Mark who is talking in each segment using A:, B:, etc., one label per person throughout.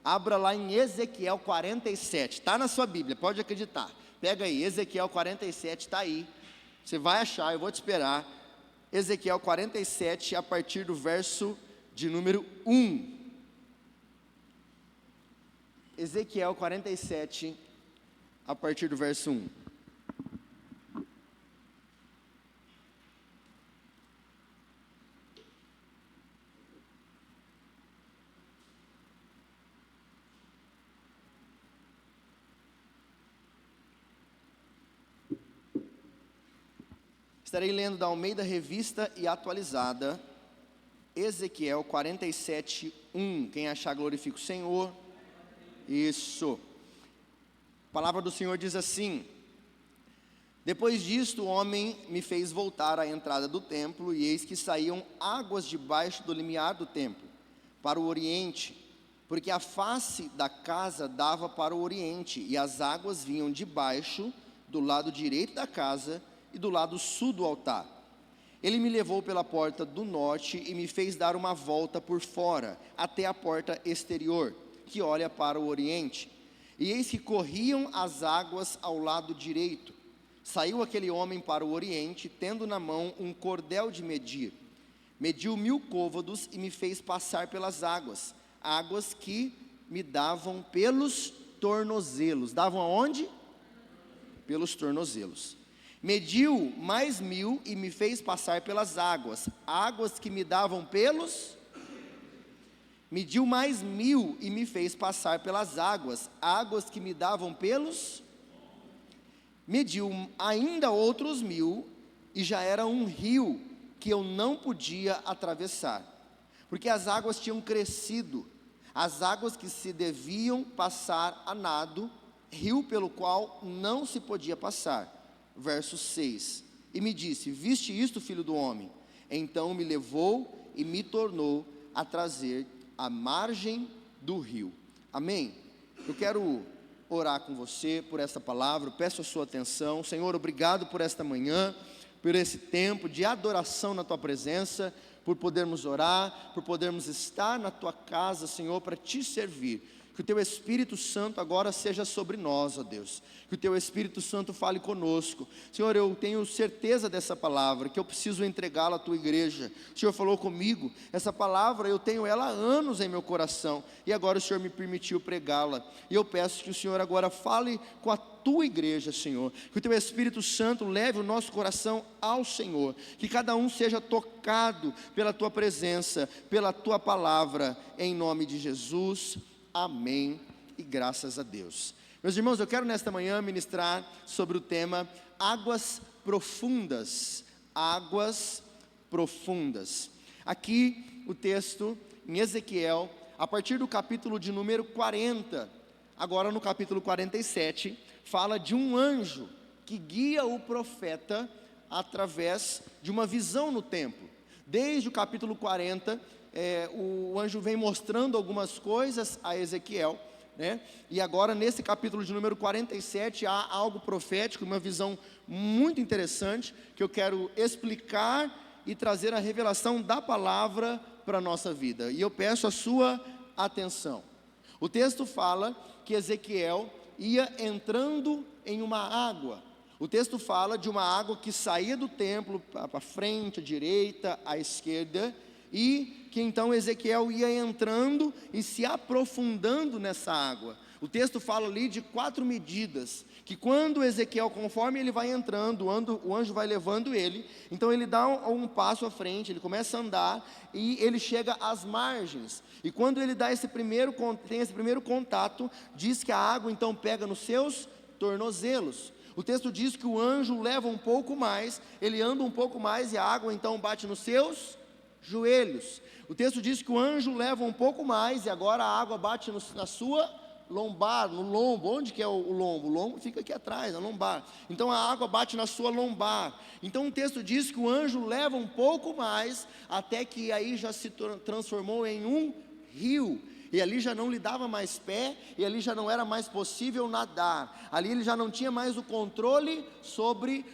A: Abra lá em Ezequiel 47, está na sua Bíblia, pode acreditar. Pega aí, Ezequiel 47, está aí. Você vai achar, eu vou te esperar. Ezequiel 47, a partir do verso de número 1. Ezequiel 47, a partir do verso 1. Estarei lendo da Almeida Revista e Atualizada, Ezequiel 47, 1. Quem achar, glorifica o Senhor. Isso. A palavra do Senhor diz assim: depois disto, o homem me fez voltar à entrada do templo, e eis que saíam águas debaixo do limiar do templo, para o oriente, porque a face da casa dava para o oriente, e as águas vinham de baixo, do lado direito da casa, e do lado sul do altar. Ele me levou pela porta do norte e me fez dar uma volta por fora, até a porta exterior, que olha para o oriente. E eis que corriam as águas ao lado direito. Saiu aquele homem para o oriente, tendo na mão um cordel de medir. Mediu 1000 côvados e me fez passar pelas águas, águas que me davam pelos tornozelos. Davam aonde? Pelos tornozelos. Mediu mais 1000 e me fez passar pelas águas, águas que me davam pelos. Mediu mais 1000 e me fez passar pelas águas, águas que me davam pelos. Mediu ainda outros 1000 e já era um rio que eu não podia atravessar, porque as águas tinham crescido, as águas que se deviam passar a nado, rio pelo qual não se podia passar. Verso 6, e me disse: viste isto, filho do homem? Então me levou e me tornou a trazer à margem do rio. Amém? Eu quero orar com você por essa palavra, peço a sua atenção. Senhor, obrigado por esta manhã, por esse tempo de adoração na tua presença, por podermos orar, por podermos estar na tua casa, Senhor, para te servir. Que o teu Espírito Santo agora seja sobre nós, ó Deus. Que o teu Espírito Santo fale conosco. Senhor, eu tenho certeza dessa palavra, que eu preciso entregá-la à tua igreja. O Senhor falou comigo, essa palavra eu tenho ela há anos em meu coração, e agora o Senhor me permitiu pregá-la. E eu peço que o Senhor agora fale com a tua igreja, Senhor. Que o teu Espírito Santo leve o nosso coração ao Senhor. Que cada um seja tocado pela tua presença, pela tua palavra, em nome de Jesus. Amém e graças a Deus. Meus irmãos, eu quero nesta manhã ministrar sobre o tema águas profundas. Águas profundas. Aqui o texto em Ezequiel, a partir do capítulo de número 40, agora no capítulo 47, fala de um anjo que guia o profeta através de uma visão no templo. Desde o capítulo 40, o anjo vem mostrando algumas coisas a Ezequiel, né? E agora nesse capítulo de número 47 há algo profético, uma visão muito interessante, que eu quero explicar e trazer a revelação da palavra para a nossa vida, e eu peço a sua atenção. O texto fala que Ezequiel ia entrando em uma água. O texto fala de uma água que saía do templo para frente, à direita, à esquerda, e que então Ezequiel ia entrando e se aprofundando nessa água. O texto fala ali de 4 medidas, que quando Ezequiel, conforme ele vai entrando, o anjo vai levando ele, então ele dá um passo à frente, ele começa a andar, e ele chega às margens, e quando ele dá tem esse primeiro contato, diz que a água então pega nos seus tornozelos. O texto diz que o anjo leva um pouco mais, ele anda um pouco mais, e a água então bate nos seus joelhos. O texto diz que o anjo leva um pouco mais, e agora a água bate na sua lombar, no lombo. Onde que é o lombo? O lombo fica aqui atrás, na lombar. Então a água bate na sua lombar. Então o texto diz que o anjo leva um pouco mais, até que aí já se transformou em um rio. E ali já não lhe dava mais pé, e ali já não era mais possível nadar. Ali ele já não tinha mais o controle sobre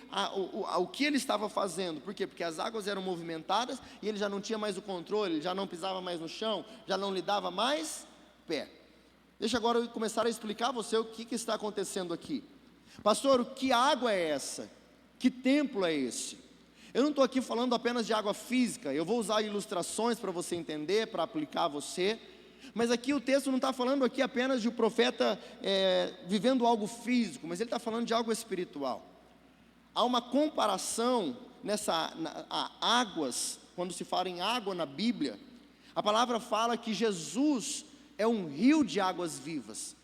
A: o que ele estava fazendo. Por quê? Porque as águas eram movimentadas, e ele já não tinha mais o controle, ele já não pisava mais no chão, já não lhe dava mais pé. Deixa agora eu começar a explicar a você o que está acontecendo aqui. Pastor, que água é essa? Que templo é esse? Eu não estou aqui falando apenas de água física, eu vou usar ilustrações para você entender, para aplicar a você, mas aqui o texto não está falando aqui apenas de um profeta vivendo algo físico, mas ele está falando de algo espiritual. Há uma comparação águas, quando se fala em água na Bíblia, a palavra fala que Jesus é um rio de águas vivas.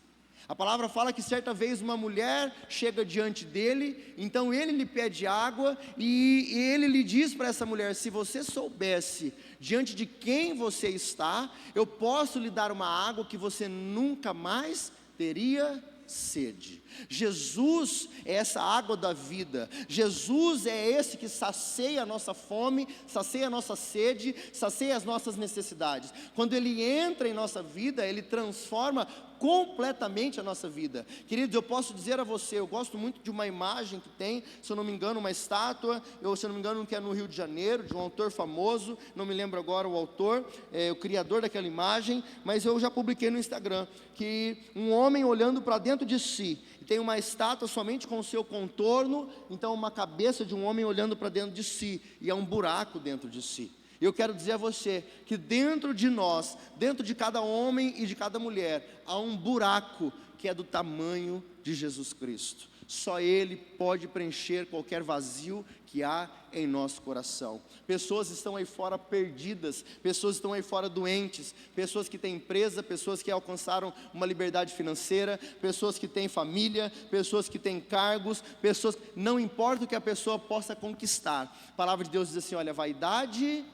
A: A palavra fala que certa vez uma mulher chega diante dele, então ele lhe pede água, e ele lhe diz para essa mulher: se você soubesse diante de quem você está, eu posso lhe dar uma água que você nunca mais teria sede. Jesus é essa água da vida. Jesus é esse que sacia a nossa fome, sacia a nossa sede, sacia as nossas necessidades. Quando Ele entra em nossa vida, Ele transforma completamente a nossa vida. Queridos, eu posso dizer a você, eu gosto muito de uma imagem que tem, se eu não me engano, uma estátua, se eu não me engano, que é no Rio de Janeiro, de um autor famoso, não me lembro agora o autor, o criador daquela imagem, mas eu já publiquei no Instagram, que um homem olhando para dentro de si, e tem uma estátua somente com o seu contorno, então uma cabeça de um homem olhando para dentro de si, e há um buraco dentro de si. Eu quero dizer a você que dentro de nós, dentro de cada homem e de cada mulher, há um buraco que é do tamanho de Jesus Cristo. Só Ele pode preencher qualquer vazio que há em nosso coração. Pessoas estão aí fora perdidas, pessoas estão aí fora doentes, pessoas que têm empresa, pessoas que alcançaram uma liberdade financeira, pessoas que têm família, pessoas que têm cargos, pessoas, não importa o que a pessoa possa conquistar. A palavra de Deus diz assim: olha, vaidade,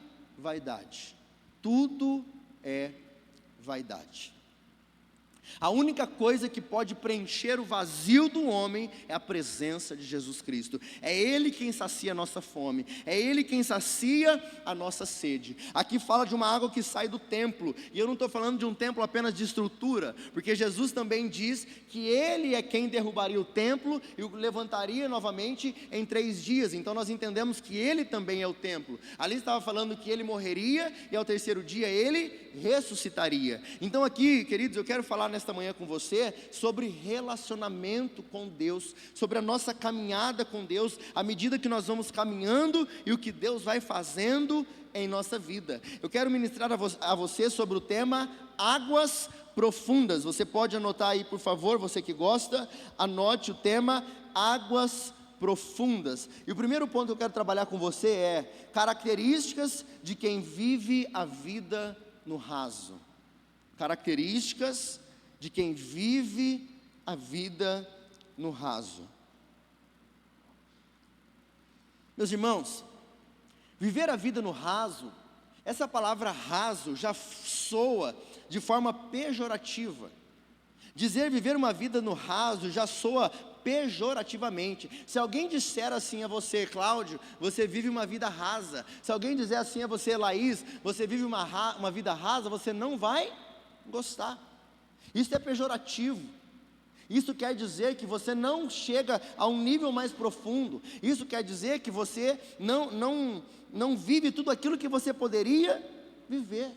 A: tudo é vaidade. A única coisa que pode preencher o vazio do homem é a presença de Jesus Cristo. É Ele quem sacia a nossa fome, é Ele quem sacia a nossa sede. Aqui fala de uma água que sai do templo, e eu não estou falando de um templo apenas de estrutura, porque Jesus também diz que Ele é quem derrubaria o templo e o levantaria novamente em 3 dias. Então nós entendemos que Ele também é o templo. Ali estava falando que Ele morreria e ao 3º dia Ele ressuscitaria. Então aqui, queridos, eu quero falar nesta manhã com você sobre relacionamento com Deus, sobre a nossa caminhada com Deus, à medida que nós vamos caminhando e o que Deus vai fazendo em nossa vida. Eu quero ministrar a você sobre o tema águas profundas. Você pode anotar aí, por favor, você que gosta, anote o tema águas profundas. E o primeiro ponto que eu quero trabalhar com você é características de quem vive a vida no raso. Características de quem vive a vida no raso. Meus irmãos, viver a vida no raso, essa palavra raso já soa de forma pejorativa. Dizer viver uma vida no raso já soa pejorativamente. Se alguém disser assim a você: Cláudio, você vive uma vida rasa. Se alguém dizer assim a você: Laís, você vive uma vida rasa, você não vai gostar. Isso é pejorativo. Isso quer dizer que você não chega a um nível mais profundo. Isso quer dizer que você não vive tudo aquilo que você poderia viver.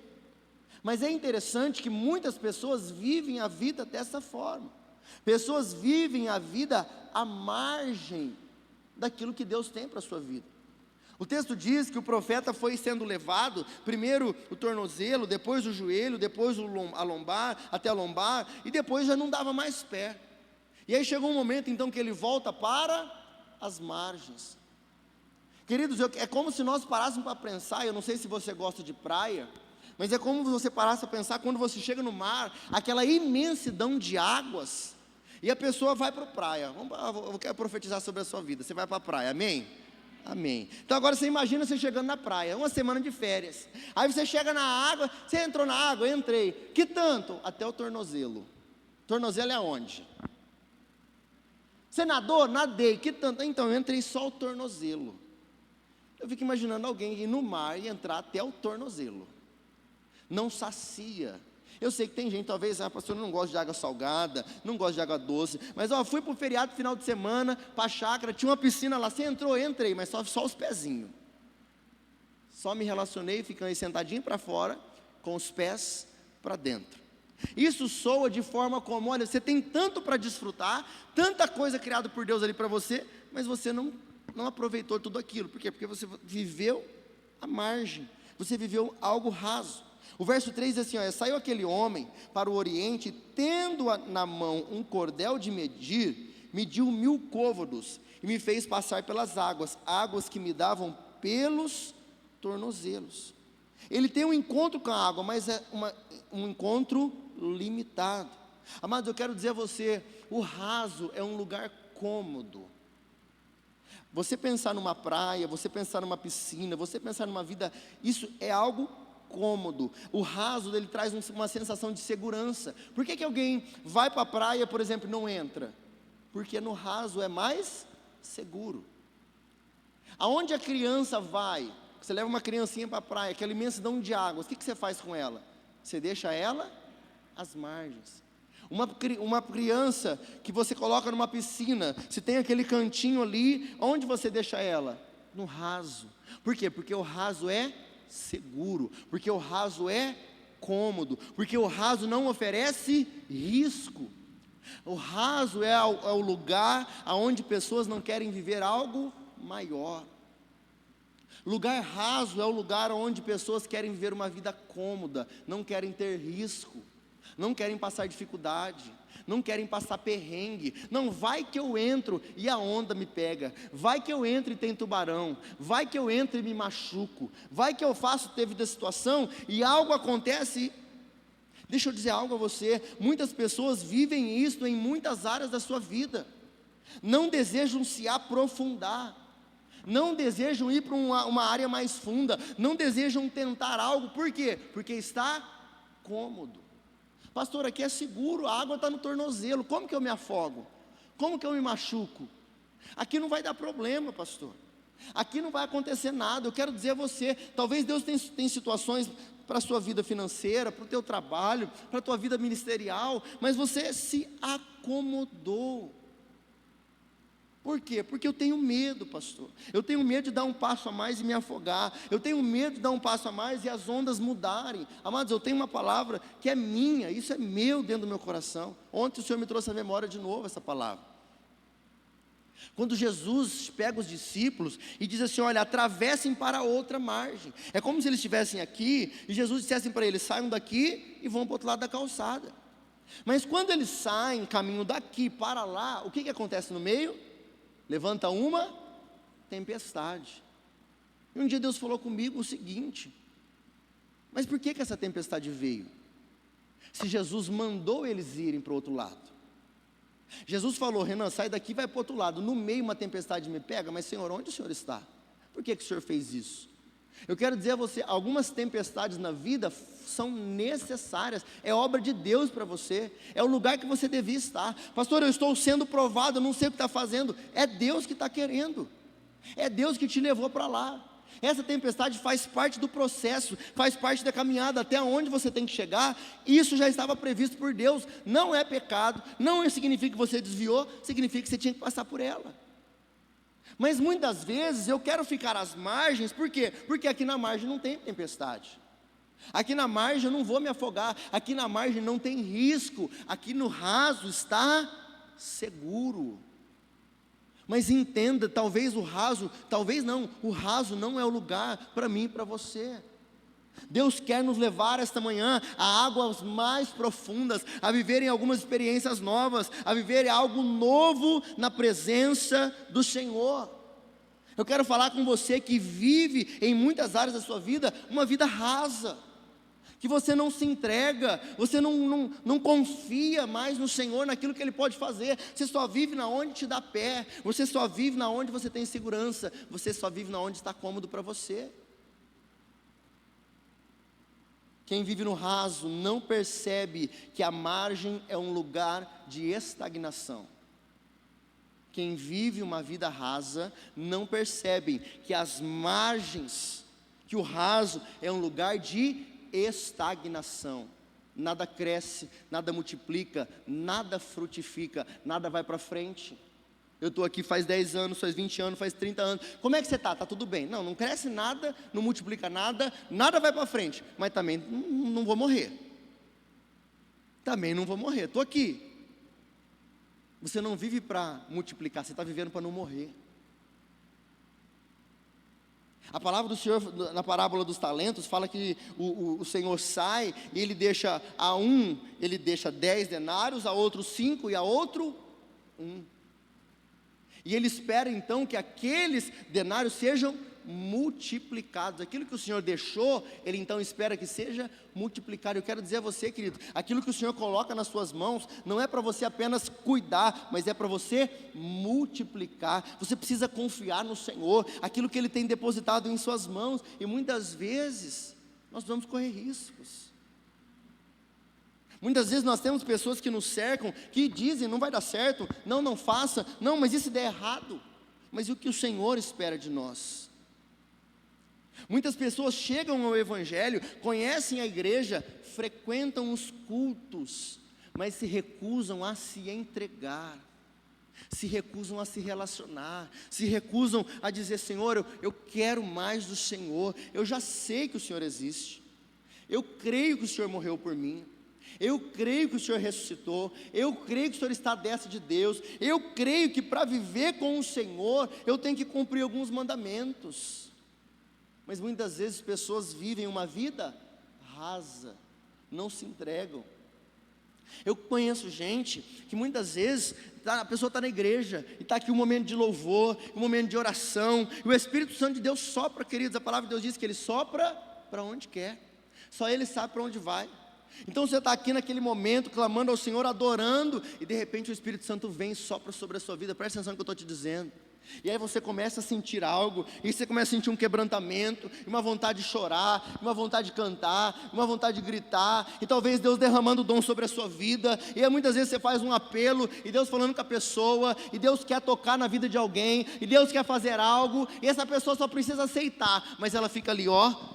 A: Mas é interessante que muitas pessoas vivem a vida dessa forma. Pessoas vivem a vida à margem daquilo que Deus tem para a sua vida. O texto diz que o profeta foi sendo levado, primeiro o tornozelo, depois o joelho, depois a lombar, até a lombar, e depois já não dava mais pé. E aí chegou um momento então que ele volta para as margens. Queridos, é como se nós parássemos para pensar, eu não sei se você gosta de praia, mas é como se você parasse a pensar quando você chega no mar, aquela imensidão de águas, e a pessoa vai para a praia. Eu quero profetizar sobre a sua vida, você vai para a praia, amém? Amém. Então agora você imagina você chegando na praia, uma semana de férias. Aí você chega na água, você entrou na água? Entrei. Que tanto? Até o tornozelo. Tornozelo é onde? Você nadou? Nadei. Que tanto? Então eu entrei só o tornozelo. Eu fico imaginando alguém ir no mar e entrar até o tornozelo. Não sacia. Eu sei que tem gente, talvez, pastor, eu não gosto de água salgada, não gosto de água doce, mas fui para o feriado final de semana, para a chácara, tinha uma piscina lá, você entrou, entrei, mas só os pezinhos. Só me relacionei, ficando aí sentadinho para fora, com os pés para dentro. Isso soa de forma como, olha, você tem tanto para desfrutar, tanta coisa criada por Deus ali para você, mas você não aproveitou tudo aquilo. Por quê? Porque você viveu à margem, você viveu algo raso. O verso 3 diz assim, olha, saiu aquele homem para o oriente, tendo na mão um cordel de medir, mediu 1000 côvados, e me fez passar pelas águas, águas que me davam pelos tornozelos. Ele tem um encontro com a água, mas é um encontro limitado. Amados, eu quero dizer a você, o raso é um lugar cômodo. Você pensar numa praia, você pensar numa piscina, você pensar numa vida, isso é algo cômodo. O raso, ele traz uma sensação de segurança. Por que alguém vai para a praia, por exemplo, e não entra? Porque no raso é mais seguro. Aonde a criança vai, você leva uma criancinha para a praia, aquela imensidão de águas, o que você faz com ela? Você deixa ela às margens. Uma criança que você coloca numa piscina, se tem aquele cantinho ali, onde você deixa ela? No raso. Por quê? Porque o raso é seguro, porque o raso é cômodo, porque o raso não oferece risco. O raso é o lugar onde pessoas não querem viver algo maior. Lugar raso é o lugar onde pessoas querem viver uma vida cômoda, não querem ter risco, não querem passar dificuldade, não querem passar perrengue. Não, vai que eu entro e a onda me pega, vai que eu entro e tem tubarão, vai que eu entro e me machuco, vai que eu teve da situação e algo acontece. Deixa eu dizer algo a você, muitas pessoas vivem isso em muitas áreas da sua vida, não desejam se aprofundar, não desejam ir para uma área mais funda, não desejam tentar algo. Por quê? Porque está cômodo. Pastor, aqui é seguro, a água está no tornozelo, como que eu me afogo? Como que eu me machuco? Aqui não vai dar problema, pastor, aqui não vai acontecer nada. Eu quero dizer a você, talvez Deus tem situações para a sua vida financeira, para o teu trabalho, para a tua vida ministerial, mas você se acomodou. Por quê? Porque eu tenho medo, pastor. Eu tenho medo de dar um passo a mais e me afogar. Eu tenho medo de dar um passo a mais e as ondas mudarem. Amados, eu tenho uma palavra que é minha, isso é meu dentro do meu coração. Ontem o Senhor me trouxe à memória de novo essa palavra. Quando Jesus pega os discípulos e diz assim, olha, atravessem para outra margem. É como se eles estivessem aqui e Jesus dissesse para eles, saiam daqui e vão para o outro lado da calçada. Mas quando eles saem, caminho daqui para lá, o que acontece no meio? Levanta uma tempestade. E um dia Deus falou comigo o seguinte, mas por que essa tempestade veio? Se Jesus mandou eles irem para o outro lado. Jesus falou, Renan, sai daqui e vai para o outro lado. No meio uma tempestade me pega, mas Senhor, onde o Senhor está? Por que o Senhor fez isso? Eu quero dizer a você, algumas tempestades na vida são necessárias, é obra de Deus para você, é o lugar que você devia estar. Pastor, eu estou sendo provado, eu não sei o que está fazendo. É Deus que está querendo, é Deus que te levou para lá. Essa tempestade faz parte do processo, faz parte da caminhada até onde você tem que chegar. Isso já estava previsto por Deus, não é pecado, não significa que você desviou, significa que você tinha que passar por ela. Mas muitas vezes eu quero ficar às margens, por quê? Porque aqui na margem não tem tempestade, aqui na margem eu não vou me afogar, aqui na margem não tem risco, aqui no raso está seguro. Mas entenda, talvez o raso não é o lugar para mim e para você. Deus quer nos levar esta manhã a águas mais profundas, a viverem algumas experiências novas, a viverem algo novo na presença do Senhor. Eu quero falar com você que vive em muitas áreas da sua vida uma vida rasa, que você não se entrega, você não confia mais no Senhor, naquilo que Ele pode fazer. Você só vive na onde te dá pé, você só vive na onde você tem segurança, você só vive na onde está cômodo para você. Quem vive no raso não percebe que a margem é um lugar de estagnação. Quem vive uma vida rasa não percebe que as margens, que o raso é um lugar de estagnação. Nada cresce, nada multiplica, nada frutifica, nada vai para frente. Eu estou aqui faz 10 anos, faz 20 anos, faz 30 anos. Como é que você está? Está tudo bem? Não cresce nada, não multiplica nada, nada vai para frente. Mas também não vou morrer. também não vou morrer, estou aqui. Você não vive para multiplicar, você está vivendo para não morrer. A palavra do Senhor, na parábola dos talentos, fala que o Senhor sai e ele deixa a um, ele deixa 10 denários, a outro 5 e a outro 1. E ele espera então que aqueles denários sejam multiplicados. Aquilo que o Senhor deixou, ele então espera que seja multiplicado. Eu quero dizer a você, querido, aquilo que o Senhor coloca nas suas mãos, não é para você apenas cuidar, mas é para você multiplicar. Você precisa confiar no Senhor, aquilo que Ele tem depositado em suas mãos, e muitas vezes, nós vamos correr riscos. Muitas vezes nós temos pessoas que nos cercam, que dizem, não vai dar certo, não faça, não, mas e se der errado? Mas e o que o Senhor espera de nós? Muitas pessoas chegam ao Evangelho, conhecem a igreja, frequentam os cultos, mas se recusam a se entregar, se recusam a se relacionar, se recusam a dizer: Senhor, eu quero mais do Senhor, eu já sei que o Senhor existe, eu creio que o Senhor morreu por mim, eu creio que o Senhor ressuscitou, eu creio que o Senhor está à destra de Deus, eu creio que para viver com o Senhor, eu tenho que cumprir alguns mandamentos. Mas muitas vezes pessoas vivem uma vida rasa, não se entregam. Eu conheço gente que muitas vezes a pessoa está na igreja e está aqui um momento de louvor, um momento de oração, e o Espírito Santo de Deus sopra, queridos. A palavra de Deus diz que Ele sopra para onde quer, só Ele sabe para onde vai. Então você está aqui naquele momento, clamando ao Senhor, adorando, e de repente o Espírito Santo vem e sopra sobre a sua vida. Presta atenção no que eu estou te dizendo. E aí você começa a sentir algo, e você começa a sentir um quebrantamento, uma vontade de chorar, uma vontade de cantar, uma vontade de gritar, e talvez Deus derramando o dom sobre a sua vida, e aí muitas vezes você faz um apelo, e Deus falando com a pessoa, e Deus quer tocar na vida de alguém, e Deus quer fazer algo, e essa pessoa só precisa aceitar, mas ela fica ali,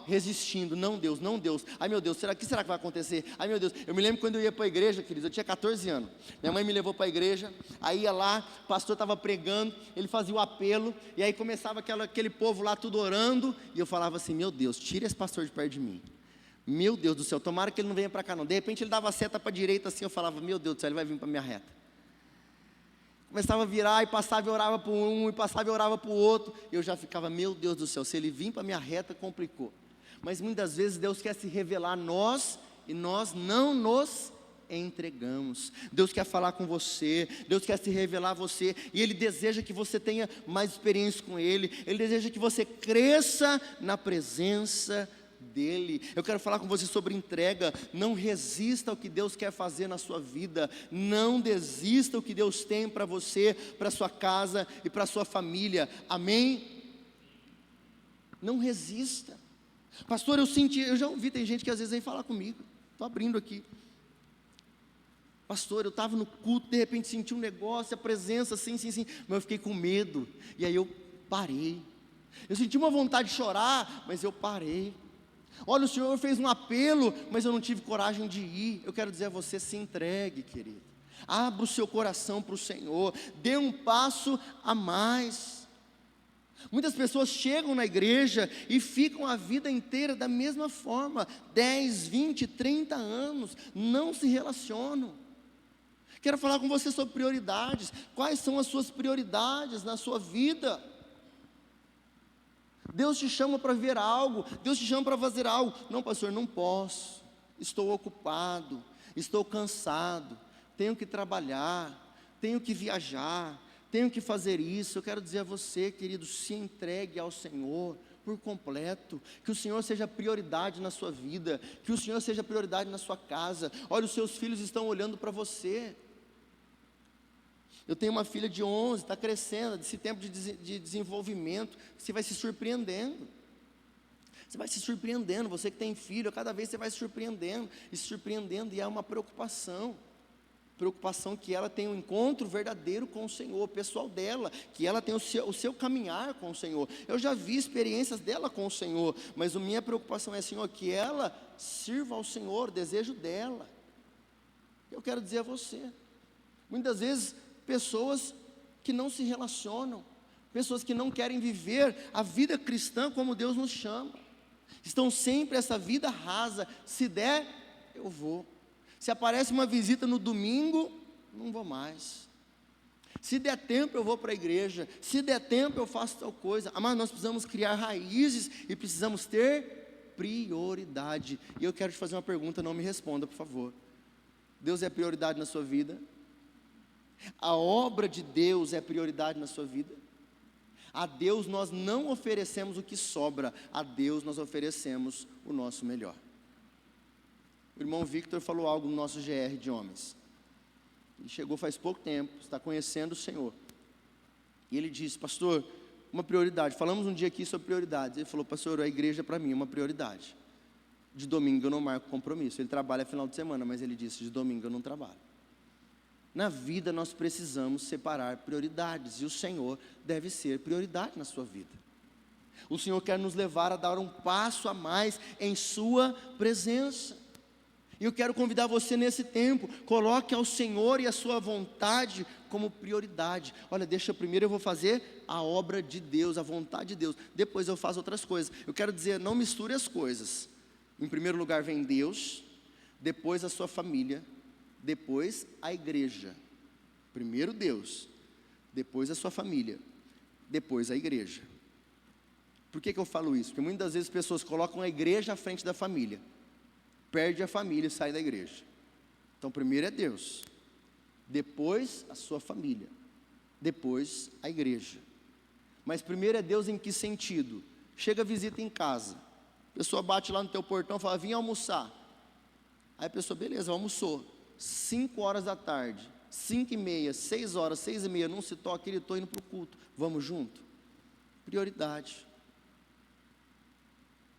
A: resistindo. Não Deus, ai meu Deus, será que vai acontecer? Ai meu Deus, eu me lembro quando eu ia para a igreja, queridos, eu tinha 14 anos, minha mãe me levou para a igreja, aí ia lá, o pastor estava pregando, ele fazia o apelo, e aí começava aquele povo lá tudo orando, e eu falava assim: meu Deus, tira esse pastor de perto de mim, meu Deus do céu, tomara que ele não venha para cá não. De repente ele dava a seta para a direita assim, eu falava: meu Deus do céu, ele vai vir para a minha reta. Começava a virar, e passava e orava para um, e passava e orava para o outro, e eu já ficava: meu Deus do céu, se ele vir para a minha reta, complicou. Mas muitas vezes Deus quer se revelar a nós, e nós não nos entregamos. Deus quer falar com você, Deus quer se revelar a você, e Ele deseja que você tenha mais experiência com Ele deseja que você cresça na presença dEle. Eu quero falar com você sobre entrega. Não resista ao que Deus quer fazer na sua vida, não desista do que Deus tem para você, para sua casa e para sua família, amém? Não resista. Pastor, eu já ouvi, tem gente que às vezes vem falar comigo, estou abrindo aqui: pastor, eu estava no culto, de repente senti um negócio, a presença, sim, mas eu fiquei com medo, e aí eu parei. Eu senti uma vontade de chorar, mas eu parei. Olha, o Senhor fez um apelo, mas eu não tive coragem de ir. Eu quero dizer a você: se entregue, querido. Abra o seu coração para o Senhor, dê um passo a mais. Muitas pessoas chegam na igreja e ficam a vida inteira da mesma forma, 10, 20, 30 anos, não se relacionam. Quero falar com você sobre prioridades. Quais são as suas prioridades na sua vida? Deus te chama para ver algo, Deus te chama para fazer algo. Não, pastor, não posso, estou ocupado, estou cansado, tenho que trabalhar, tenho que viajar, tenho que fazer isso. Eu quero dizer a você, querido, se entregue ao Senhor por completo, que o Senhor seja prioridade na sua vida, que o Senhor seja prioridade na sua casa. Olha, os seus filhos estão olhando para você. Eu tenho uma filha de 11, está crescendo, desse tempo de desenvolvimento, você vai se surpreendendo. Você vai se surpreendendo, você que tem filho, cada vez você vai se surpreendendo, e é uma preocupação que ela tenha um encontro verdadeiro com o Senhor, pessoal dela, que ela tenha o seu caminhar com o Senhor. Eu já vi experiências dela com o Senhor, mas a minha preocupação é, Senhor, que ela sirva ao Senhor, o desejo dela. Eu quero dizer a você, muitas vezes, pessoas que não se relacionam, pessoas que não querem viver a vida cristã como Deus nos chama, estão sempre essa vida rasa: se der, eu vou, Se aparece uma visita no domingo, não vou mais. Se der tempo eu vou para a igreja, se der tempo eu faço tal coisa. Mas nós precisamos criar raízes e precisamos ter prioridade. E eu quero te fazer uma pergunta, não me responda, por favor. Deus é prioridade na sua vida? A obra de Deus é prioridade na sua vida? A Deus nós não oferecemos o que sobra, a Deus nós oferecemos o nosso melhor. O irmão Victor falou algo no nosso GR de homens. Ele chegou faz pouco tempo, está conhecendo o Senhor. E ele disse: pastor, uma prioridade. Falamos um dia aqui sobre prioridades. Ele falou: pastor, a igreja para mim é uma prioridade. De domingo eu não marco compromisso. Ele trabalha final de semana, mas ele disse: de domingo eu não trabalho. Na vida nós precisamos separar prioridades. E o Senhor deve ser prioridade na sua vida. O Senhor quer nos levar a dar um passo a mais em sua presença. E eu quero convidar você nesse tempo, coloque ao Senhor e a sua vontade como prioridade. Olha, primeiro eu vou fazer a obra de Deus, a vontade de Deus, depois eu faço outras coisas. Eu quero dizer, não misture as coisas. Em primeiro lugar vem Deus, depois a sua família, depois a igreja. Primeiro Deus, depois a sua família, depois a igreja. Por que eu falo isso? Porque muitas vezes as pessoas colocam a igreja à frente da família. Perde a família e sai da igreja. Então primeiro é Deus, depois a sua família, depois a igreja. Mas primeiro é Deus em que sentido? Chega a visita em casa, a pessoa bate lá no teu portão e fala: vim almoçar. Aí a pessoa: beleza, almoçou. 5 horas da tarde, 5h30, 6 horas, 6h30, não se toca, ele estou indo para o culto, vamos junto? Prioridade.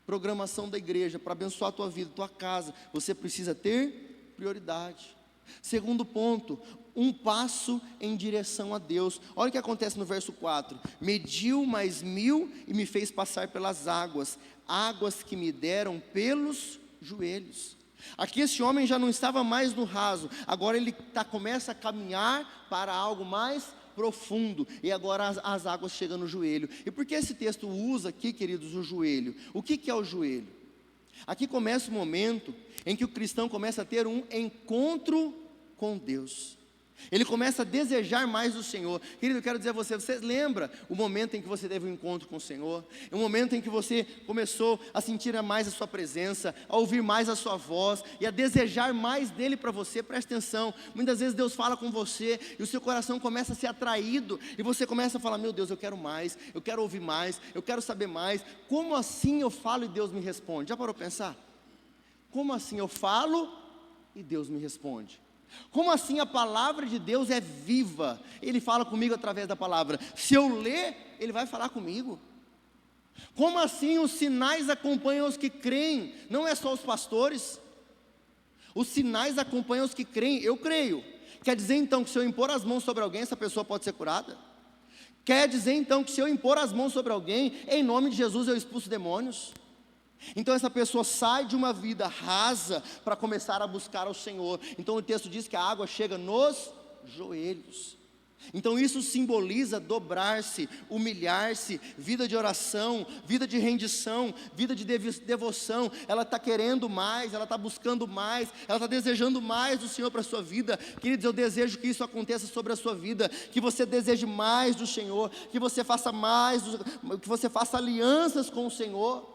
A: Programação da igreja, para abençoar a tua vida, tua casa, você precisa ter prioridade. Segundo ponto, um passo em direção a Deus. Olha o que acontece no verso 4: mediu mais 1000 e me fez passar pelas águas, águas que me deram pelos joelhos. Aqui esse homem já não estava mais no raso, agora ele começa a caminhar para algo mais profundo, e agora as águas chegam no joelho. E por que esse texto usa aqui, queridos, o joelho? O que é o joelho? Aqui começa o momento em que o cristão começa a ter um encontro com Deus. Ele começa a desejar mais do Senhor. Querido, eu quero dizer a você lembra o momento em que você teve um encontro com o Senhor? O momento em que você começou a sentir mais a sua presença, a ouvir mais a sua voz e a desejar mais dele para você. Presta atenção, muitas vezes Deus fala com você e o seu coração começa a ser atraído e você começa a falar: meu Deus, eu quero mais, eu quero ouvir mais, eu quero saber mais. Como assim eu falo e Deus me responde? Já parou para pensar? Como assim eu falo e Deus me responde? Como assim a palavra de Deus é viva? Ele fala comigo através da palavra. Se eu ler, Ele vai falar comigo. Como assim os sinais acompanham os que creem? Não é só os pastores. Os sinais acompanham os que creem. Eu creio. Quer dizer então que se eu impor as mãos sobre alguém, essa pessoa pode ser curada? Quer dizer então que se eu impor as mãos sobre alguém, em nome de Jesus eu expulso demônios? Então essa pessoa sai de uma vida rasa para começar a buscar ao Senhor. Então o texto diz que a água chega nos joelhos. Então isso simboliza dobrar-se, humilhar-se, vida de oração, vida de rendição, vida de devoção. Ela está querendo mais, ela está buscando mais, ela está desejando mais do Senhor para a sua vida. Queridos, eu desejo que isso aconteça sobre a sua vida, que você deseje mais do Senhor, que você faça mais, que você faça alianças com o Senhor.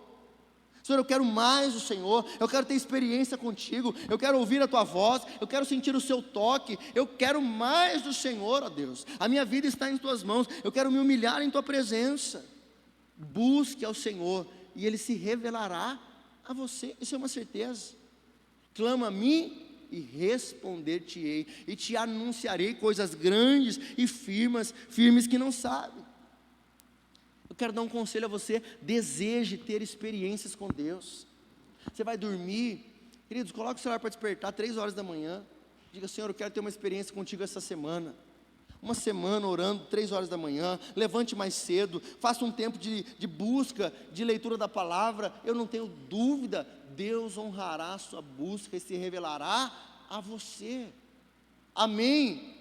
A: Senhor, eu quero mais do Senhor, eu quero ter experiência contigo, eu quero ouvir a tua voz, eu quero sentir o seu toque, eu quero mais do Senhor, ó Deus. A minha vida está em tuas mãos, eu quero me humilhar em tua presença. Busque ao Senhor e Ele se revelará a você, isso é uma certeza. Clama a mim e responder-te-ei, e te anunciarei coisas grandes e firmes que não sabe. Eu quero dar um conselho a você: deseje ter experiências com Deus. Você vai dormir, queridos, coloque o celular para despertar 3 horas da manhã. Diga: Senhor, eu quero ter uma experiência contigo essa semana. Uma semana orando 3 horas da manhã. Levante mais cedo, faça um tempo de busca, de leitura da palavra. Eu não tenho dúvida, Deus honrará a sua busca e se revelará a você. Amém?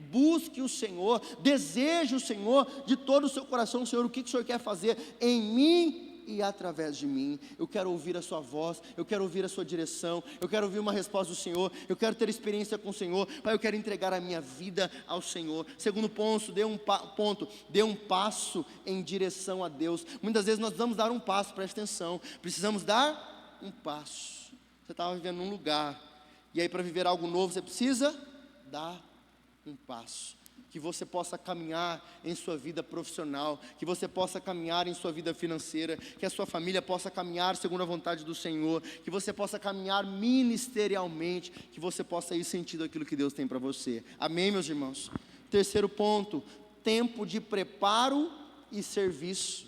A: Busque o Senhor, deseje o Senhor de todo o seu coração. Senhor, o que o Senhor quer fazer em mim e através de mim. Eu quero ouvir a sua voz, eu quero ouvir a sua direção, eu quero ouvir uma resposta do Senhor, eu quero ter experiência com o Senhor. Pai, eu quero entregar a minha vida ao Senhor. Segundo ponto, dê um passo em direção a Deus. Muitas vezes nós precisamos dar um passo, presta atenção, precisamos dar um passo. Você estava vivendo num lugar, e aí para viver algo novo você precisa dar um passo. Que você possa caminhar em sua vida profissional, que você possa caminhar em sua vida financeira, que a sua família possa caminhar segundo a vontade do Senhor, que você possa caminhar ministerialmente, que você possa ir sentindo aquilo que Deus tem para você. Amém, meus irmãos? Terceiro ponto, tempo de preparo e serviço.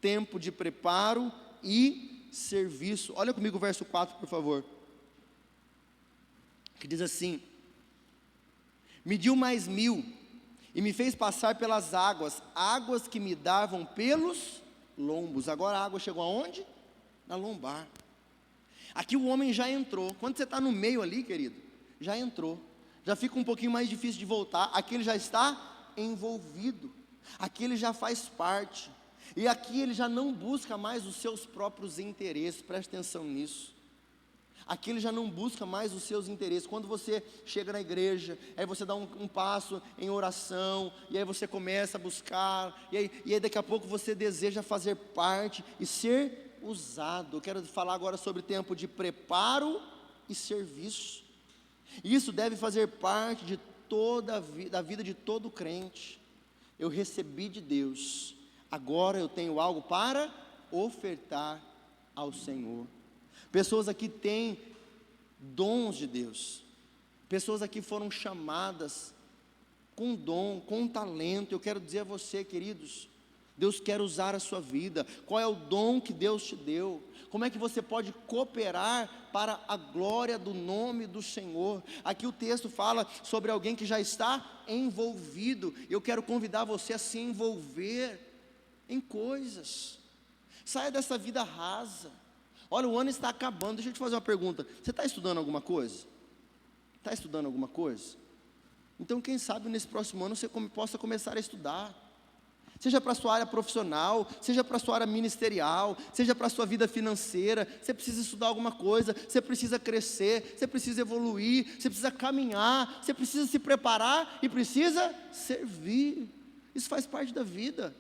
A: Tempo de preparo e serviço. Olha comigo o verso 4, por favor. Que diz assim: mediu mais 1000 e me fez passar pelas águas, águas que me davam pelos lombos. Agora a água chegou aonde? Na lombar. Aqui o homem já entrou. Quando você está no meio ali, querido, já entrou. Já fica um pouquinho mais difícil de voltar. Aqui ele já está envolvido. Aqui ele já faz parte. E aqui ele já não busca mais os seus próprios interesses. Preste atenção nisso. Aqui ele já não busca mais os seus interesses. Quando você chega na igreja, aí você dá um passo em oração, e aí você começa a buscar, e aí daqui a pouco você deseja fazer parte e ser usado. Eu quero falar agora sobre tempo de preparo e serviço. Isso deve fazer parte de da vida de todo crente. Eu recebi de Deus, agora eu tenho algo para ofertar ao Senhor. Pessoas aqui têm dons de Deus, pessoas aqui foram chamadas com dom, com talento. Eu quero dizer a você, queridos, Deus quer usar a sua vida. Qual é o dom que Deus te deu? Como é que você pode cooperar para a glória do nome do Senhor? Aqui o texto fala sobre alguém que já está envolvido. Eu quero convidar você a se envolver em coisas. Saia dessa vida rasa. Olha, o ano está acabando. Deixa eu te fazer uma pergunta. Você está estudando alguma coisa? Está estudando alguma coisa? Então quem sabe nesse próximo ano você possa começar a estudar. Seja para a sua área profissional, seja para a sua área ministerial, seja para a sua vida financeira. Você precisa estudar alguma coisa, você precisa crescer, você precisa evoluir, você precisa caminhar, você precisa se preparar e precisa servir. Isso faz parte da vida.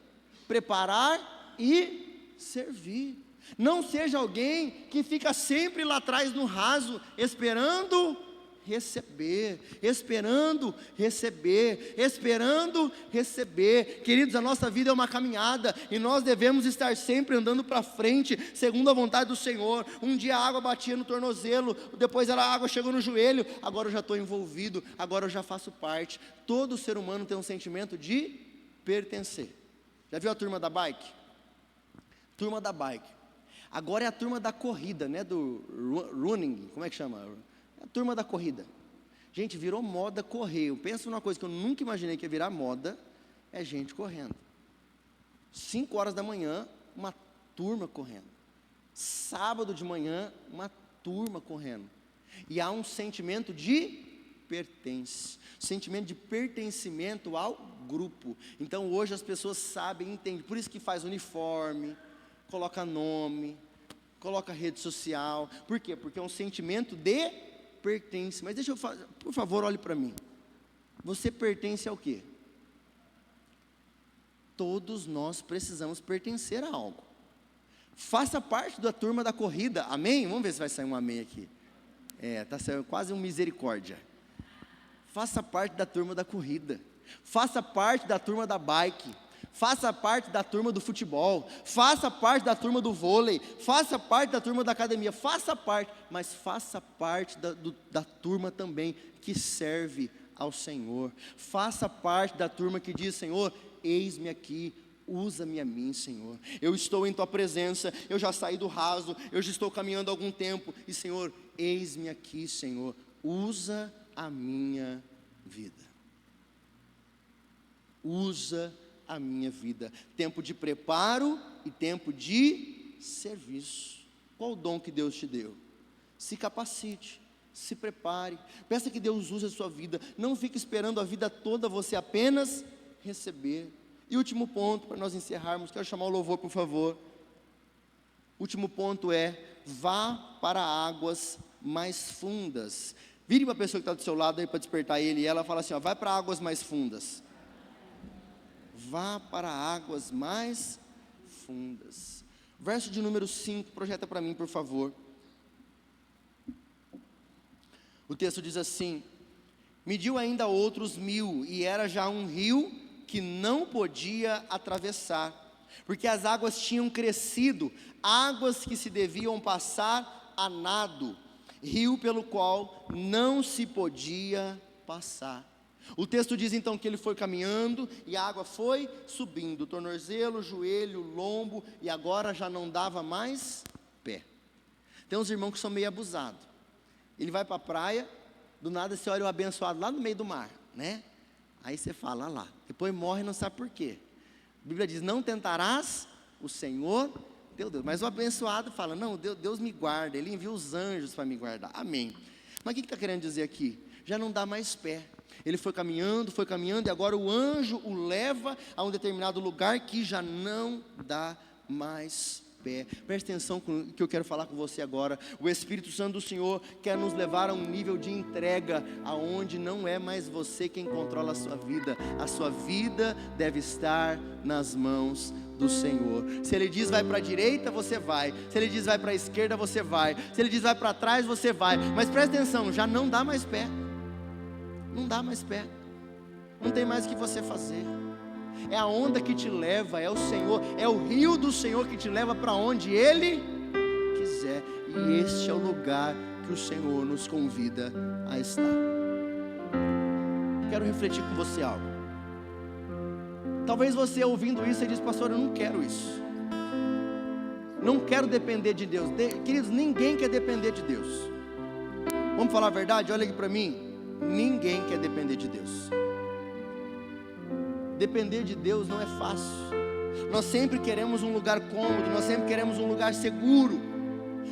A: Preparar e servir. Não seja alguém que fica sempre lá atrás no raso, esperando receber, esperando receber, esperando receber. Queridos, a nossa vida é uma caminhada e nós devemos estar sempre andando para frente, segundo a vontade do Senhor. Um dia a água batia no tornozelo, depois a água chegou no joelho, agora eu já estou envolvido, agora eu já faço parte. Todo ser humano tem um sentimento de pertencer. Já viu a turma da bike? Turma da bike. Agora é a turma da corrida, né? Do running, como é que chama? É a turma da corrida. Gente, virou moda correr. Eu penso numa coisa que eu nunca imaginei que ia virar moda, é gente correndo. 5 horas da manhã, uma turma correndo. Sábado de manhã, uma turma correndo. E há um sentimento de pertence, sentimento de pertencimento ao grupo. Então hoje as pessoas sabem, entendem, por isso que faz uniforme, coloca nome, coloca rede social. Por quê? Porque é um sentimento de pertence. Mas deixa eu falar, por favor, olhe para mim. Você pertence ao quê? Todos nós precisamos pertencer a algo. Faça parte da turma da corrida, amém? Vamos ver se vai sair um amém aqui. Está saindo quase um misericórdia. Faça parte da turma da corrida. Faça parte da turma da bike. Faça parte da turma do futebol, faça parte da turma do vôlei, faça parte da turma da academia, faça parte, mas faça parte da turma também que serve ao Senhor. Faça parte da turma que diz: Senhor, eis-me aqui, usa-me a mim, Senhor. Eu estou em Tua presença, eu já saí do raso, eu já estou caminhando há algum tempo, e Senhor, eis-me aqui, Senhor, usa a minha vida. Usa a minha vida. Tempo de preparo e tempo de serviço. Qual o dom que Deus te deu? Se capacite, se prepare, peça que Deus use a sua vida. Não fique esperando a vida toda você apenas receber. E último ponto, para nós encerrarmos, quero chamar o louvor, por favor. Último ponto é: vá para águas mais fundas. Vire para a pessoa que está do seu lado aí para despertar ele, e ela fala assim, ó, vai para águas mais fundas. Vá para águas mais fundas. Verso de número 5, projeta para mim, por favor. O texto diz assim: mediu ainda outros 1000, e era já um rio que não podia atravessar, porque as águas tinham crescido, águas que se deviam passar a nado, rio pelo qual não se podia passar. O texto diz então que ele foi caminhando, e a água foi subindo, tornozelo, joelho, lombo, e agora já não dava mais pé. Tem uns irmãos que são meio abusados. Ele vai para a praia, do nada você olha o abençoado lá no meio do mar, né? Aí você fala, lá, depois morre e não sabe por quê. A Bíblia diz, não tentarás o Senhor teu Deus. Mas o abençoado fala, não, Deus me guarda, Ele envia os anjos para me guardar, amém. Mas o que está querendo dizer aqui? Já não dá mais pé. Ele foi caminhando, e agora o anjo o leva a um determinado lugar que já não dá mais pé. Preste atenção com que eu quero falar com você agora. O Espírito Santo do Senhor quer nos levar a um nível de entrega, aonde não é mais você quem controla a sua vida deve estar nas mãos do Senhor. Se Ele diz vai para a direita, você vai. Se Ele diz vai para a esquerda, você vai. Se Ele diz vai para trás, você vai. Mas preste atenção, já não dá mais pé. Não dá mais pé. Não tem mais o que você fazer. É a onda que te leva, é o Senhor, é o rio do Senhor que te leva para onde Ele quiser. E este é o lugar que o Senhor nos convida a estar. Quero refletir com você algo. Talvez você ouvindo isso e diz, pastor, eu não quero isso. Não quero depender de Deus. Queridos, ninguém quer depender de Deus. Vamos falar a verdade? Olha aqui para mim. Ninguém quer depender de Deus. Depender de Deus não é fácil. Nós sempre queremos um lugar cômodo, nós sempre queremos um lugar seguro,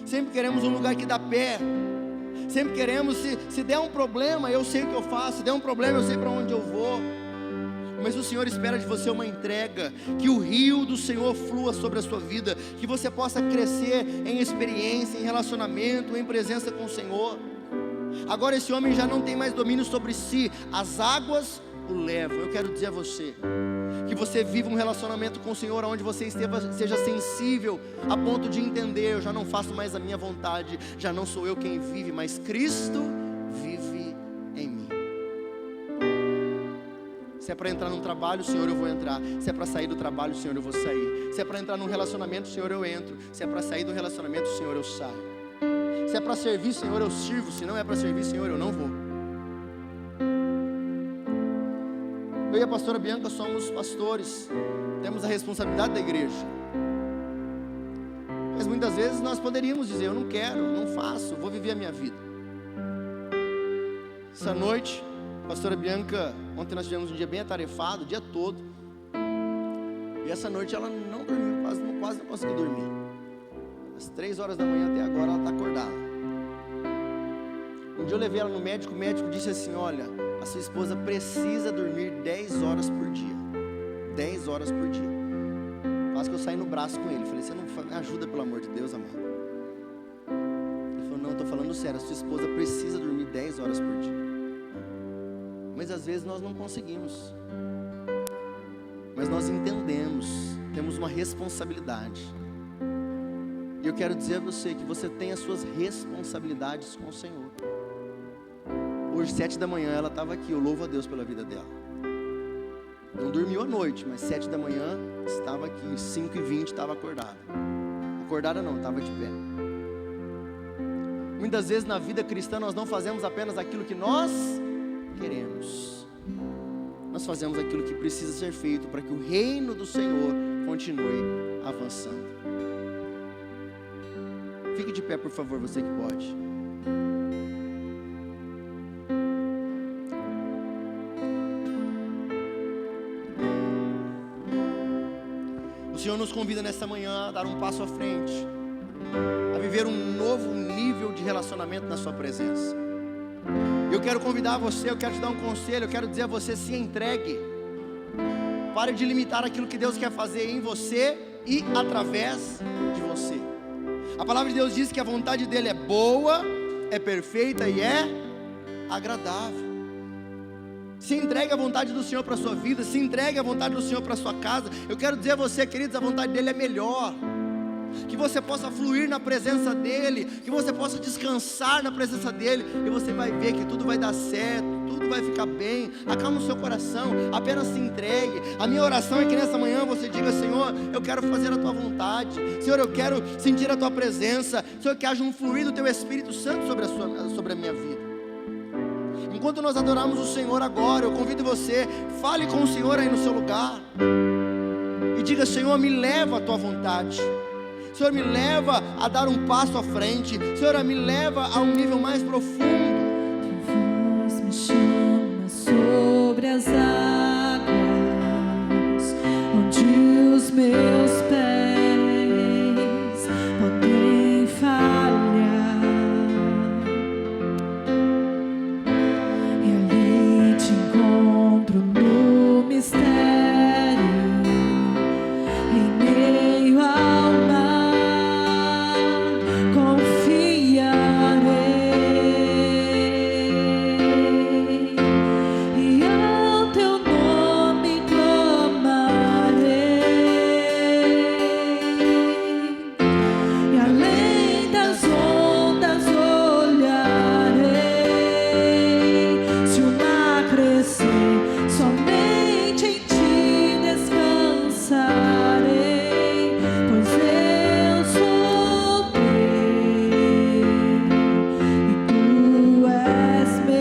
A: sempre queremos um lugar que dá pé, sempre queremos, se der um problema, eu sei o que eu faço, se der um problema, eu sei para onde eu vou. Mas o Senhor espera de você uma entrega, que o rio do Senhor flua sobre a sua vida, que você possa crescer em experiência, em relacionamento, em presença com o Senhor. Agora esse homem já não tem mais domínio sobre si, as águas o levam. Eu quero dizer a você, que você viva um relacionamento com o Senhor, onde você seja sensível, a ponto de entender, eu já não faço mais a minha vontade, já não sou eu quem vive, mas Cristo vive em mim. Se é para entrar num trabalho, Senhor, eu vou entrar. Se é para sair do trabalho, Senhor, eu vou sair. Se é para entrar num relacionamento, Senhor, eu entro. Se é para sair do relacionamento, Senhor, eu saio. Se é para servir, Senhor, eu sirvo. Se não é para servir, Senhor, eu não vou. Eu e a pastora Bianca somos pastores, temos a responsabilidade da igreja. Mas muitas vezes nós poderíamos dizer, eu não quero, não faço, vou viver a minha vida. Essa noite, a pastora Bianca, ontem nós tivemos um dia bem atarefado, o dia todo. E essa noite ela não dormiu, quase não conseguiu dormir. Às 3 horas da manhã até agora ela está acordada. Um dia eu levei ela no médico, o médico disse assim, olha, a sua esposa precisa dormir 10 horas por dia. 10 horas por dia. Quase que eu saí no braço com ele. Falei, você não me ajuda, pelo amor de Deus, amado. Ele falou, não, eu estou falando sério, a sua esposa precisa dormir 10 horas por dia. Mas às vezes nós não conseguimos. Mas nós entendemos, temos uma responsabilidade. E eu quero dizer a você que você tem as suas responsabilidades com o Senhor. Hoje, 7 da manhã, ela estava aqui, eu louvo a Deus pela vida dela. Não dormiu à noite, mas 7 da manhã, estava aqui, 5h20, estava acordada. Acordada não, estava de pé. Muitas vezes na vida cristã, nós não fazemos apenas aquilo que nós queremos. Nós fazemos aquilo que precisa ser feito, para que o reino do Senhor continue avançando. Fique de pé, por favor, você que pode. O Senhor nos convida nesta manhã a dar um passo à frente, a viver um novo nível de relacionamento na sua presença. Eu quero convidar você, eu quero te dar um conselho, eu quero dizer a você, se entregue. Pare de limitar aquilo que Deus quer fazer em você e através de você. A palavra de Deus diz que a vontade dele é boa, é perfeita e é agradável. Se entregue à vontade do Senhor para a sua vida, se entregue à vontade do Senhor para a sua casa. Eu quero dizer a você, queridos, a vontade dele é melhor. Que você possa fluir na presença dele, que você possa descansar na presença dele, e você vai ver que tudo vai dar certo, tudo vai ficar bem. Acalma o seu coração, apenas se entregue. A minha oração é que nessa manhã você diga: Senhor, eu quero fazer a tua vontade, Senhor, eu quero sentir a tua presença, Senhor, que haja um fluir do teu Espírito Santo sobre a minha vida. Enquanto nós adoramos o Senhor agora, eu convido você, fale com o Senhor aí no seu lugar, e diga: Senhor, me leva à tua vontade, Senhor, me leva a dar um passo à frente, Senhor, me leva a um nível mais profundo.
B: Tua voz me chama sobre as águas, onde os meus pés podem falhar, e ali te encontro no mistério, em meio ao mar, confiarei, e ao teu nome clamarei, e além das ondas olharei. Se o mar crescer, somente em ti descansarei, pois eu sou teu e tu és meu.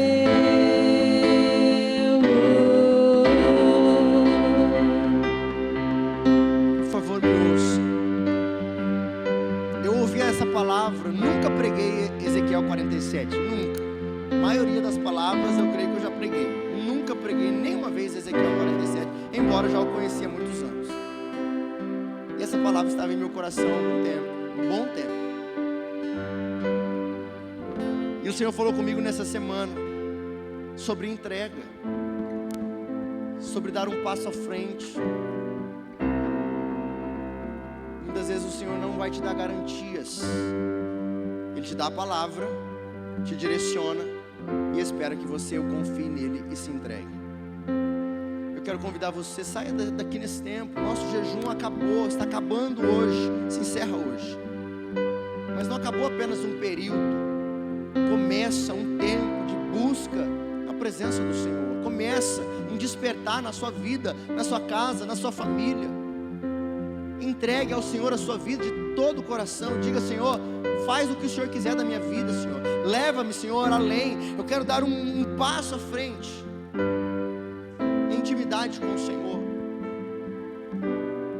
A: Por favor, me ouça. Eu ouvi essa palavra, nunca preguei Ezequiel 47, nunca. A maioria das palavras eu creio que eu já preguei. Nunca preguei nenhuma vez Ezequiel 47, embora eu já o conhecia há muitos anos. E essa palavra estava em meu coração há um tempo, um bom tempo. E o Senhor falou comigo nessa semana sobre entrega, sobre dar um passo à frente. Muitas vezes o Senhor não vai te dar garantias, Ele te dá a palavra, te direciona e espera que você o confie nele e se entregue. Eu quero convidar você, saia daqui nesse tempo. Nosso jejum acabou, está acabando hoje, se encerra hoje, mas não acabou apenas um período, começa um tempo de busca na presença do Senhor, começa um despertar na sua vida, na sua casa, na sua família. Entregue ao Senhor a sua vida de todo o coração. Diga: Senhor, faz o que o Senhor quiser da minha vida, Senhor. Leva-me, Senhor, além. Eu quero dar um passo à frente, em intimidade com o Senhor.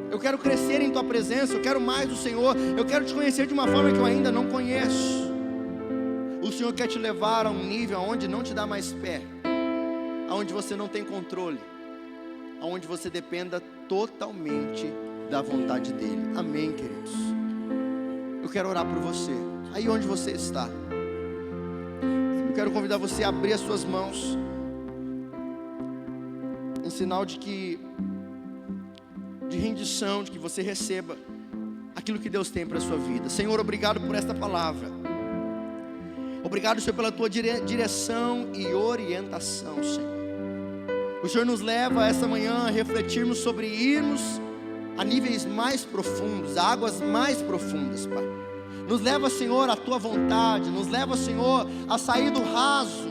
A: Eu quero crescer em tua presença. Eu quero mais do Senhor. Eu quero te conhecer de uma forma que eu ainda não conheço. O Senhor quer te levar a um nível onde não te dá mais pé, aonde você não tem controle, aonde você dependa totalmente da vontade dele. Amém, queridos? Eu quero orar por você, aí onde você está. Eu quero convidar você a abrir as suas mãos, em sinal de rendição, de que você receba aquilo que Deus tem para a sua vida. Senhor, obrigado por esta palavra. Obrigado, Senhor, pela tua direção e orientação, Senhor. O Senhor nos leva essa manhã a refletirmos sobre irmos a níveis mais profundos, a águas mais profundas, Pai. Nos leva, Senhor, à tua vontade. Nos leva, Senhor, a sair do raso,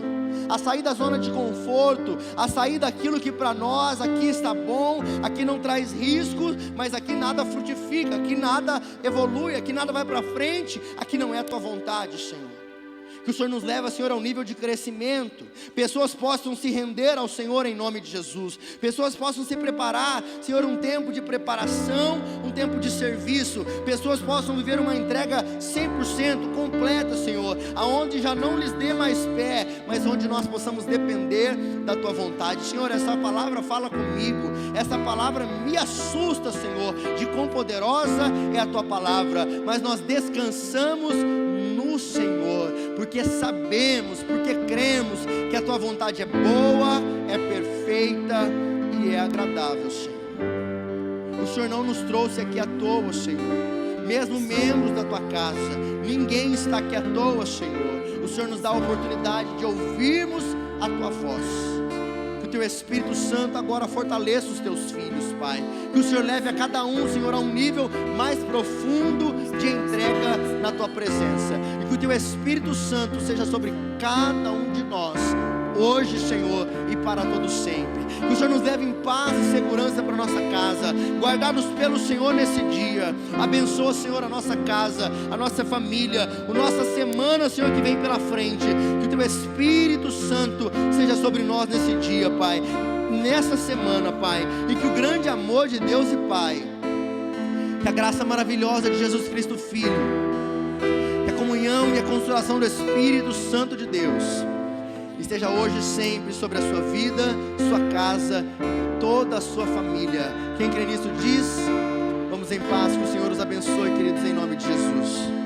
A: a sair da zona de conforto, a sair daquilo que para nós aqui está bom, aqui não traz riscos, mas aqui nada frutifica, aqui nada evolui, aqui nada vai para frente, aqui não é a tua vontade, Senhor. Que o Senhor nos leva, Senhor, a um nível de crescimento. Pessoas possam se render ao Senhor em nome de Jesus. Pessoas possam se preparar, Senhor, um tempo de preparação, um tempo de serviço. Pessoas possam viver uma entrega 100% completa, Senhor, aonde já não lhes dê mais pé, mas onde nós possamos depender da tua vontade. Senhor, essa palavra fala comigo. Essa palavra me assusta, Senhor, de quão poderosa é a tua palavra. Mas nós descansamos no Senhor, porque sabemos, porque cremos que a tua vontade é boa, é perfeita e é agradável, Senhor. O Senhor não nos trouxe aqui à toa, Senhor. mesmo membros da tua casa. Ninguém está aqui à toa, Senhor. O Senhor nos dá a oportunidade de ouvirmos a tua voz. Que o teu Espírito Santo agora fortaleça os teus filhos, Pai. Que o Senhor leve a cada um, Senhor, a um nível mais profundo de entrega na tua presença. E que o teu Espírito Santo seja sobre cada um de nós, hoje, Senhor, e para todo sempre. Que o Senhor nos leve em paz e segurança para a nossa casa, guardados pelo Senhor nesse dia. Abençoa, Senhor, a nossa casa, a nossa família, a nossa semana, Senhor, que vem pela frente. Que o teu Espírito Santo seja sobre nós nesse dia, Pai, nessa semana, Pai. E que o grande amor de Deus e Pai, que a graça maravilhosa de Jesus Cristo Filho, que a comunhão e a consolação do Espírito Santo de Deus esteja hoje e sempre sobre a sua vida, sua casa, toda a sua família. Quem crê nisso diz: vamos em paz, que o Senhor os abençoe, queridos, em nome de Jesus.